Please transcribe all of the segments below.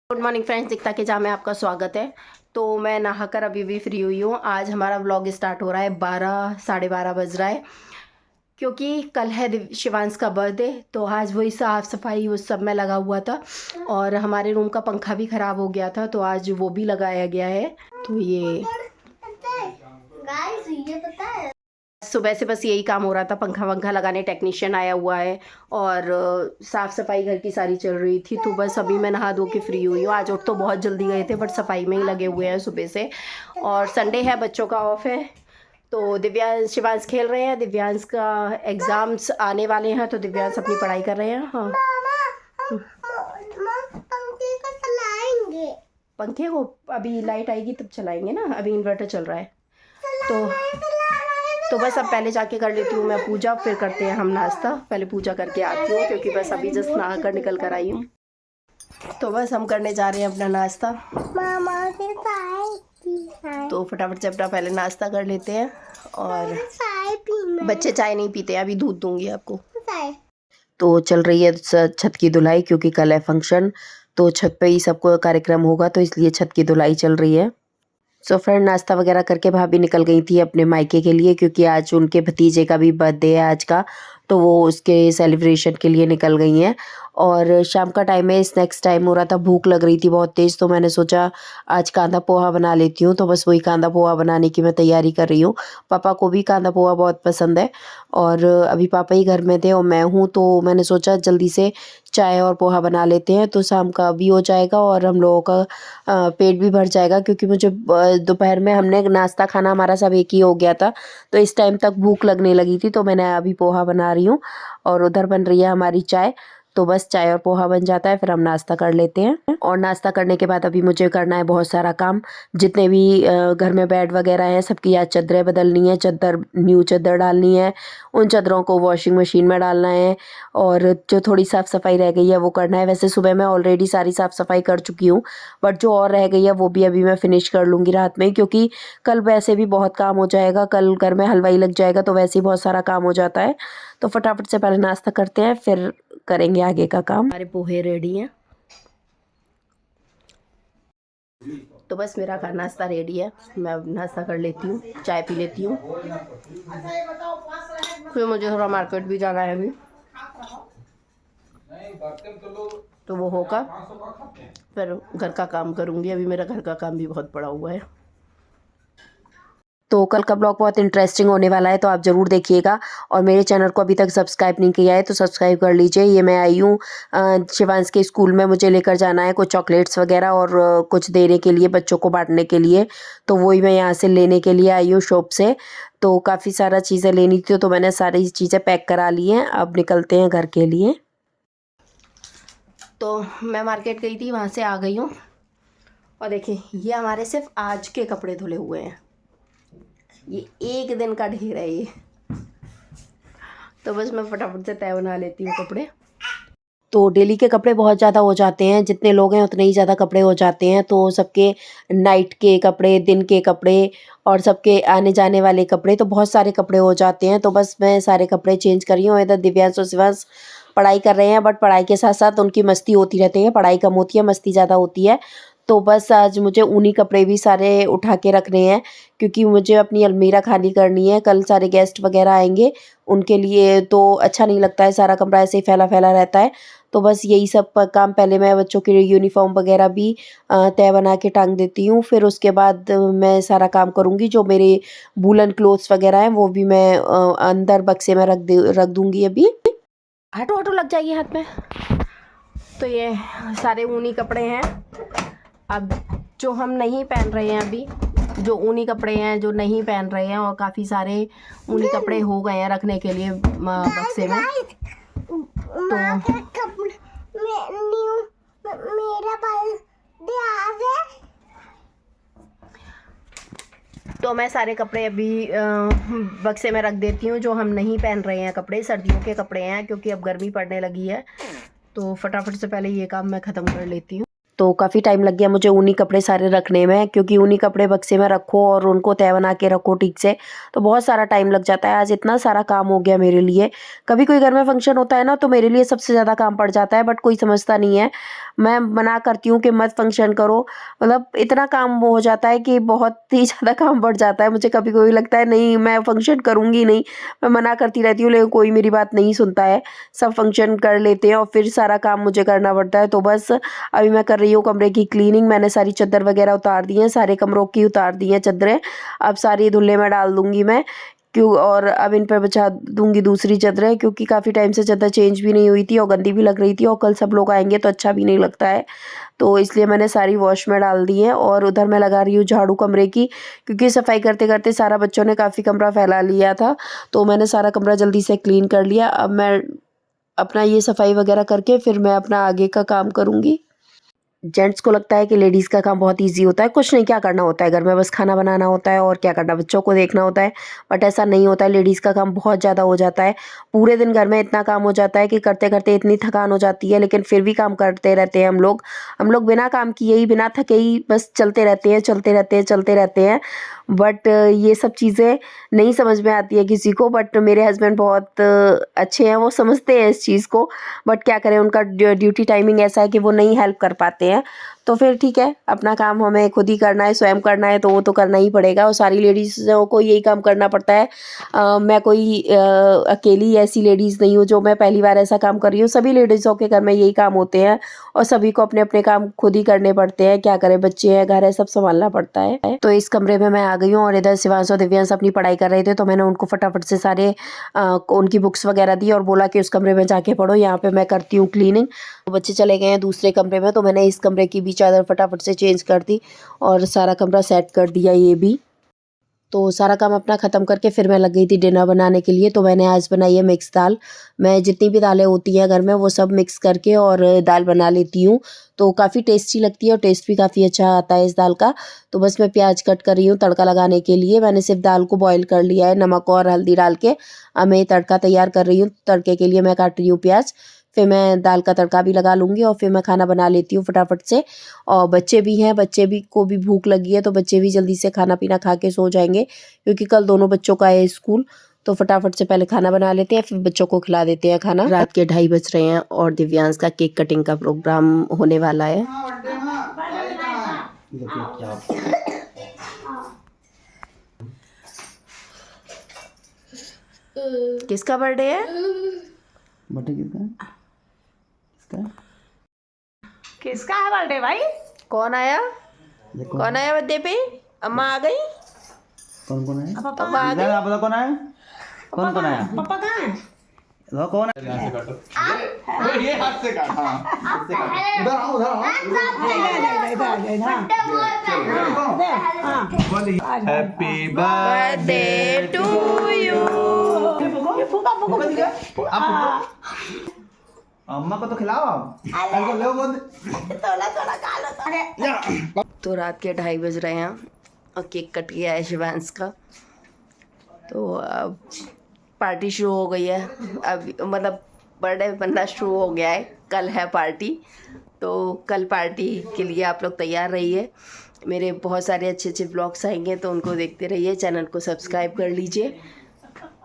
Good morning friends, दिखता के जहाँ में आपका स्वागत है। तो मैं नहाकर अभी भी फ्री हुई हूँ। आज हमारा व्लॉग स्टार्ट हो रहा है, 12 साढ़े 12 बज रहा है, क्योंकि कल है शिवांश का बर्थडे। तो आज वही साफ़ सफाई उस सब में लगा हुआ था, और हमारे रूम का पंखा भी ख़राब हो गया था, तो आज वो भी लगाया गया है। तो ये पता है सुबह से बस यही काम हो रहा था, पंखा वंखा लगाने टेक्नीशियन आया हुआ है, और साफ़ सफाई घर की सारी चल रही थी। तो बस अभी मैं नहा धो के फ्री हुई हूँ। आज उठ तो बहुत जल्दी गए थे, बट सफाई में ही लगे हुए हैं सुबह से। और संडे है, बच्चों का ऑफ है। तो दिव्यांश शिवांश खेल रहे हैं, दिव्यांश का एग्ज़ाम्स आने वाले हैं, तो दिव्यांश अपनी पढ़ाई कर रहे हैं। हाँ, पंखे को अभी लाइट आएगी तब चलाएंगे ना, अभी इन्वर्टर चल रहा है। तो बस अब पहले जाके कर लेती हूँ मैं पूजा, फिर करते हैं हम नाश्ता। पहले पूजा करके आती हूँ, क्योंकि बस अभी जस्ट नहा कर निकल कर आई हूँ। तो बस हम करने जा रहे हैं अपना नाश्ता। तो फटाफट से अपना पहले नाश्ता कर लेते हैं। और बच्चे चाय नहीं पीते, अभी दूध दूंगी आपको। तो चल रही है छत की धुलाई, क्योंकि कल है फंक्शन, तो छत पे ही सबको कार्यक्रम होगा, तो इसलिए छत की धुलाई चल रही है। सो फ्रेंड, नाश्ता वगैरह करके भाभी निकल गई थी अपने मायके के लिए, क्योंकि आज उनके भतीजे का भी बर्थडे है आज का, तो वो उसके सेलिब्रेशन के लिए निकल गई हैं। और शाम का टाइम है, स्नैक्स टाइम हो रहा था, भूख लग रही थी बहुत तेज़, तो मैंने सोचा आज कांदा पोहा बना लेती हूँ। तो बस वही कांदा पोहा बनाने की मैं तैयारी कर रही हूँ। पापा को भी कांदा पोहा बहुत पसंद है, और अभी पापा ही घर में थे और मैं हूँ, तो मैंने सोचा जल्दी से चाय और पोहा बना लेते हैं, तो शाम का भी हो जाएगा और हम लोगों का पेट भी भर जाएगा। क्योंकि मुझे दोपहर में हमने नाश्ता खाना हमारा सब एक ही हो गया था, तो इस टाइम तक भूख लगने लगी थी, तो मैंने अभी पोहा बना रही हूँ और उधर बन रही है हमारी चाय। तो बस चाय और पोहा बन जाता है, फिर हम नाश्ता कर लेते हैं। और नाश्ता करने के बाद अभी मुझे करना है बहुत सारा काम। जितने भी घर में बेड वगैरह हैं, सबकी आज चादरें बदलनी है, चादर न्यू चादर डालनी है, उन चादरों को वॉशिंग मशीन में डालना है, और जो थोड़ी साफ़ सफाई रह गई है वो करना है। वैसे सुबह मैं ऑलरेडी सारी साफ़ सफाई कर चुकी हूँ, बट जो और रह गई है वो भी अभी मैं फिनिश कर लूँगी रात में, क्योंकि कल वैसे भी बहुत काम हो जाएगा। कल घर में हलवाई लग जाएगा, तो वैसे ही बहुत सारा काम हो जाता है। तो फटाफट से पहले नाश्ता करते हैं, फिर करेंगे आगे का काम। हमारे पोहे रेडी हैं, तो बस मेरा नाश्ता रेडी है। मैं अब नाश्ता कर लेती हूँ, चाय पी लेती हूँ, फिर मुझे थोड़ा मार्केट भी जाना है अभी, तो वो होगा, फिर घर का काम करूँगी। अभी मेरा घर का काम भी बहुत पड़ा हुआ है। तो कल का ब्लॉग बहुत इंटरेस्टिंग होने वाला है, तो आप ज़रूर देखिएगा। और मेरे चैनल को अभी तक सब्सक्राइब नहीं किया है तो सब्सक्राइब कर लीजिए। ये मैं आई हूँ शिवांश के स्कूल में, मुझे लेकर जाना है कुछ चॉकलेट्स वगैरह और कुछ देने के लिए, बच्चों को बांटने के लिए। तो वही मैं यहाँ से लेने के लिए आई हूँ शॉप से। तो काफ़ी सारा चीज़ें लेनी थी, तो मैंने सारी चीज़ें पैक करा ली हैं। अब निकलते हैं घर के लिए। तो मैं मार्केट गई थी, वहाँ से आ गई हूँ, और देखिए ये हमारे सिर्फ आज के कपड़े धुले हुए हैं, ये एक दिन का ढेर है ये। तो बस मैं फटाफट से तय बना लेती हूँ कपड़े। तो डेली के कपड़े बहुत ज़्यादा हो जाते हैं, जितने लोग हैं उतने ही ज़्यादा कपड़े हो जाते हैं। तो सबके नाइट के कपड़े, दिन के कपड़े, और सबके आने जाने वाले कपड़े, तो बहुत सारे कपड़े हो जाते हैं। तो बस मैं सारे कपड़े चेंज कर रही हूँ। इधर दिव्यांश और शिवांश पढ़ाई कर रहे हैं, बट पढ़ाई के साथ साथ उनकी मस्ती होती रहती है। पढ़ाई कम होती है, मस्ती ज़्यादा होती है। तो बस आज मुझे ऊनी कपड़े भी सारे उठा के रखने हैं, क्योंकि मुझे अपनी अलमीरा खाली करनी है। कल सारे गेस्ट वगैरह आएंगे, उनके लिए तो अच्छा नहीं लगता है, सारा कमरा ऐसे ही फैला फैला रहता है। तो बस यही सब काम, पहले मैं बच्चों के यूनिफॉर्म वगैरह भी तय बना के टांग देती हूँ। फिर उसके बाद मैं सारा काम करूँगी। जो मेरे वूलन क्लोथ्स वगैरह हैं वो भी मैं अंदर बक्से में रख दूँगी अभी। हटो हटो, लग जाएगी हाथ में। तो ये सारे ऊनी कपड़े हैं, अब जो हम नहीं पहन रहे हैं अभी, जो ऊनी कपड़े हैं जो नहीं पहन रहे हैं, और काफ़ी सारे ऊनी कपड़े हो गए हैं रखने के लिए बक्से में। तो मैं सारे कपड़े अभी बक्से में रख देती हूँ, जो हम नहीं पहन रहे हैं कपड़े, सर्दियों के कपड़े हैं, क्योंकि अब गर्मी पड़ने लगी है। तो फटाफट से पहले ये काम मैं ख़त्म कर लेती हूँ। तो काफ़ी टाइम लग गया मुझे ऊनी कपड़े सारे रखने में, क्योंकि ऊनी कपड़े बक्से में रखो और उनको तय बना के रखो ठीक से, तो बहुत सारा टाइम लग जाता है। आज इतना सारा काम हो गया मेरे लिए। कभी कोई घर में फंक्शन होता है ना, तो मेरे लिए सबसे ज़्यादा काम पड़ जाता है, बट कोई समझता नहीं है। मैं मना करती हूँ कि मत फंक्शन करो, मतलब इतना काम हो जाता है कि बहुत ही ज़्यादा काम बढ़ जाता है। मुझे कभी कभी लगता है नहीं मैं फंक्शन करूँगी नहीं, मैं मना करती रहती हूँ, लेकिन कोई मेरी बात नहीं सुनता है। सब फंक्शन कर लेते हैं और फिर सारा काम मुझे करना पड़ता है। तो बस अभी मैं कर रही हूँ कमरे की क्लीनिंग। मैंने सारी चादर वगैरह उतार दी हैं, सारे कमरों की उतार दी हैं चादरें। अब सारी धुल्ले में डाल दूँगी मैं, क्यों, और अब इन पर बिछा दूँगी दूसरी चादरें, क्योंकि काफ़ी टाइम से चादर चेंज भी नहीं हुई थी और गंदी भी लग रही थी और कल सब लोग आएँगे तो अच्छा भी नहीं लगता है। तो इसलिए मैंने सारी वॉश में डाल दी हैं और उधर मैं लगा रही हूँ झाड़ू कमरे की, क्योंकि सफाई करते-करते सारा बच्चों ने काफ़ी कमरा फैला लिया था। तो मैंने सारा कमरा जल्दी से क्लीन कर लिया। अब मैं अपना ये सफाई वगैरह करके फिर मैं अपना आगे का काम करूँगी। जेंट्स को लगता है कि लेडीज़ का काम बहुत ईज़ी होता है, कुछ नहीं, क्या करना होता है घर में, बस खाना बनाना होता है और क्या करना, बच्चों को देखना होता है। बट ऐसा नहीं होता है, लेडीज़ का काम बहुत ज़्यादा हो जाता है। पूरे दिन घर में इतना काम हो जाता है कि करते-करते इतनी थकान हो जाती है, लेकिन फिर भी काम करते रहते हैं हम लोग। हम लोग बिना काम किए ही, बिना थके ही बस चलते रहते हैं, चलते रहते हैं, चलते रहते हैं। बट ये सब चीज़ें नहीं समझ में आती है किसी को, बट मेरे हस्बैंड बहुत अच्छे हैं, वो समझते हैं इस चीज़ को। बट क्या करें, उनका ड्यूटी टाइमिंग ऐसा है कि वो नहीं हेल्प कर पाते हैं। तो फिर ठीक है, अपना काम हमें खुद ही करना है, स्वयं करना है, तो वो तो करना ही पड़ेगा और सारी लेडीज़ों को यही काम करना पड़ता है। मैं कोई अकेली ऐसी लेडीज़ नहीं हूँ जो मैं पहली बार ऐसा काम कर रही हूँ। सभी लेडीज़ों के घर में यही काम होते हैं और सभी को अपने-अपने काम खुद ही करने पड़ते हैं। क्या करें, बच्चे हैं, घर है, सब सँभालना पड़ता है। तो इस कमरे में मैं आ गई हूँ और इधर शिवांश और दिव्यांश अपनी पढ़ाई कर रहे थे, तो मैंने उनको फटाफट से सारे उनकी बुक्स वगैरह दी और बोला कि उस कमरे में जाके पढ़ो, यहाँ पे मैं करती हूँ क्लीनिंग। तो बच्चे चले गए हैं दूसरे कमरे में, तो मैंने इस कमरे की भी चादर फटाफट से चेंज कर दी और सारा कमरा सेट कर दिया ये भी। तो सारा काम अपना ख़त्म करके फिर मैं लग गई थी डिनर बनाने के लिए। तो मैंने आज बनाई है मिक्स दाल। मैं जितनी भी दालें होती हैं घर में वो सब मिक्स करके और दाल बना लेती हूँ। तो काफ़ी टेस्टी लगती है और टेस्ट भी काफ़ी अच्छा आता है इस दाल का। तो बस मैं प्याज कट कर रही हूँ तड़का लगाने के लिए। मैंने सिर्फ दाल को बॉयल कर लिया है नमक और हल्दी डाल के। अब मैं तड़का तैयार कर रही हूँ। तड़के के लिए मैं काट रही हूँ प्याज। फिर मैं दाल का तड़का भी लगा लूँगी और फिर मैं खाना बना लेती हूँ फटाफट से। और बच्चे भी हैं, बच्चे भी को भी भूख लगी है, तो बच्चे भी जल्दी से खाना पीना खा के सो जाएंगे, क्योंकि कल दोनों बच्चों का है स्कूल। तो फटाफट से पहले खाना बना लेते हैं, फिर बच्चों को खिला देते हैं खाना। रात के 2:30 बज रहे हैं और दिव्यांश का केक कटिंग का प्रोग्राम होने वाला है। किसका बर्थडे है? बर्थडे किसका है? किसका है बर्थडे भाई? कौन आया? कौन आया बर्थडे पे? अम्मा आ गई? कौन है? पापा आ गए? आप बताओ कौन आया? कौन आया? पापा कहाँ है? बताओ कौन है? यहाँ से काटो। ये हाथ से काट। हाँ, हाथ से काट। उधर आओ, उधर आओ। Happy birthday to you. ये फूका फूका अम्मा को तो खिलाओ आप। लो तोला तोला खा लो। तो रात के 2:30 बज रहे हैं और केक कट गया है शिवांश का। तो अब पार्टी शुरू हो गई है। अब मतलब बर्थडे बनना शुरू हो गया है। कल है पार्टी, तो कल पार्टी के लिए आप लोग तैयार रहिए। मेरे बहुत सारे अच्छे अच्छे ब्लॉग्स आएंगे, तो उनको देखते रहिए। चैनल को सब्सक्राइब कर लीजिए।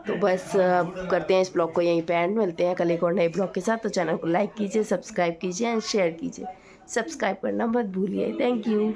तो बस करते हैं इस ब्लॉग को यहीं पे एंड। मिलते हैं कल एक और नए ब्लॉग के साथ। तो चैनल को लाइक कीजिए, सब्सक्राइब कीजिए एंड शेयर कीजिए। सब्सक्राइब करना मत भूलिए। Thank you.